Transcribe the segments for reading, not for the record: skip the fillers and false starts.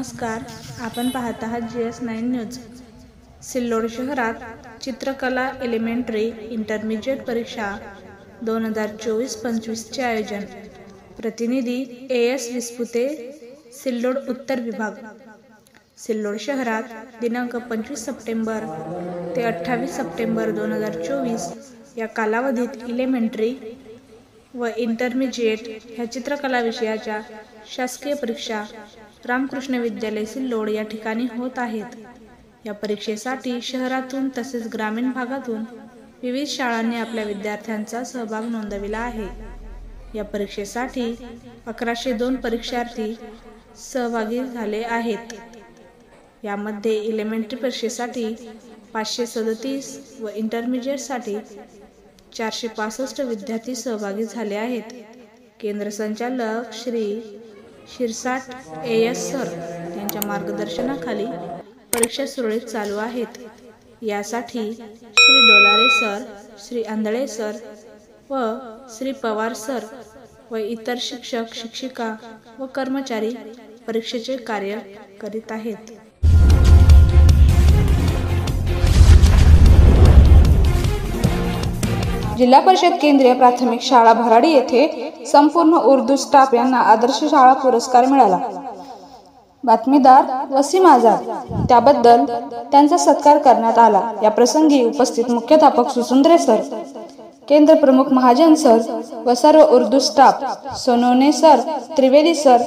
नमस्कार, आपण पाहत आहात GS9 न्यूज। सिल्लोड शहरात चित्रकला एलिमेंटरी इंटरमिजिएट परीक्षा 2024-25 चे आयोजन। प्रतिनिधी AS विस्पुते, सिल्लोड उत्तर विभाग। सिल्लोड शहरात दिनांक 25 सप्टेंबर ते 28 सप्टेंबर 2024 या कालावधीत एलिमेंटरी व इंटरमिजिएट ह्या चित्रकला विषयाच्या शासकीय परीक्षा रामकृष्ण विद्यालय सिल्लोड या ठिकाणी होत आहेत। या परीक्षेसाठी शहरातून तसेच ग्रामीण भागातून विविध शाळांनी आपल्या विद्यार्थ्यांचा सहभाग नोंदविला आहे। या परीक्षेसाठी 1102 परीक्षार्थी सहभागी झाले आहेत। यामध्ये एलिमेंटरी परीक्षेसाठी 537 व इंटरमिजिएटसाठी 465 विद्यार्थी सहभागी झाले आहेत। केंद्र संचालक श्री शिरसाट AS सर यांच्या मार्गदर्शनाखाली परीक्षा सुरळीत चालू आहेत। यासाठी श्री डोलारे सर, श्री आंधळे सर व श्री पवार सर व इतर शिक्षक, शिक्षिका व कर्मचारी परीक्षेचे कार्य करीत आहेत। जिल्हा परिषद केंद्रीय प्राथमिक शाळा भराडी येथे संपूर्ण उर्दू स्टाफ यांना आदर्श शाळा पुरस्कार मिळाला। बातमीदार वसीम आझाद, त्याबद्दल त्यांचा सत्कार करण्यात आला। या प्रसंगी उपस्थित मुख्याध्यापक सुसुंद्रे सर, केंद्र प्रमुख महाजन सर व सर्व Urdu staff, Sonone sir, Trivedi sir,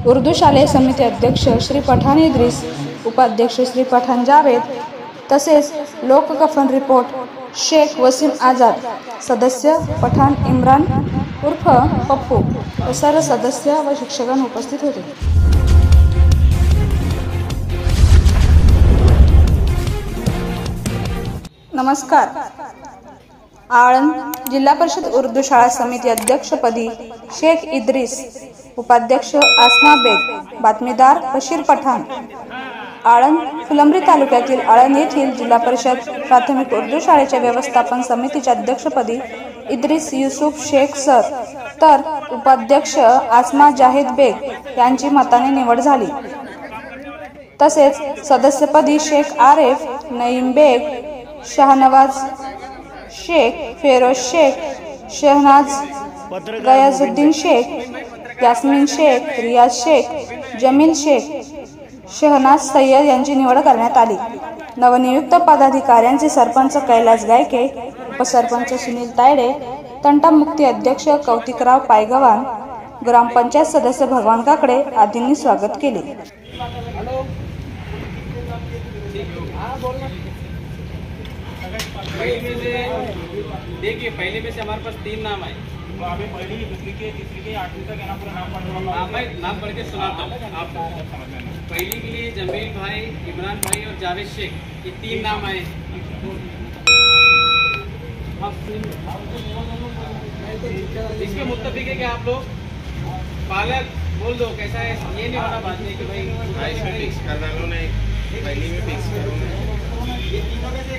Urdu शालेय समिती अध्यक्ष श्री पठाण इद्रिस, उपाध्यक्ष श्री पठाण जावेद, तसेच लोक कफन रिपोर्ट शेख वसीम आझाद, सदस्य पठाण इम्रान उर्फ पप्पू व सर्व सदस्य व शिक्षकांना उपस्थित होते। नमस्कार। आळंद जिल्हा परिषद उर्दू शाळा समिती अध्यक्षपदी शेख इद्रिस, उपाध्यक्ष आसमा बेग, बातमीदार बशीर पठाण। आळंद फुलंब्री तालुक्यातील आळंद येथील जिल्हा परिषद प्राथमिक उर्दू शाळेच्या व्यवस्थापन समितीच्या अध्यक्षपदी इद्रिस युसुफ शेख सर तर उपाध्यक्ष आसमा जाहिद बेग यांची मताने निवड झाली। तसेच सदस्यपदी शेख आरिफ नईम बेग, शाहनवाज शेख, फेरोज शेख, शहनाज गयाजुद्दीन शेख, यास्मीन शेख, रियाज शेख, जमील शेख, शहनाज सय्यद यांची निवड करण्यात आली। नवनियुक्त पदाधिकाऱ्यांचे सरपंच कैलास गायके, उपसरपंच सुनील तायडे, तंटामुक्ती अध्यक्ष कौतिकराव पायगवान, ग्रामपंचायत सदस्य भगवान काकडे आदींनी स्वागत केले। देखिए, पहले में से हमारे पास 3 नाम आए। तो अभी पहली, दूसरी के, तीसरी के, 8वीं तक यहाँ पूरा नाम पढ़ मैं नाम पढ़ के सुनाता हूँ आपको। पहली के लिए जमील भाई, इमरान भाई और जावेद शेख, ये 3 नाम आए। इसके मुत्तफिक है कि आप लोग पालक बोल दो, कैसा है ये नहीं होना बात नहीं कि भाई फिक्स कर डालो, नहीं पहली में फिक्स करो। ये तीनों में से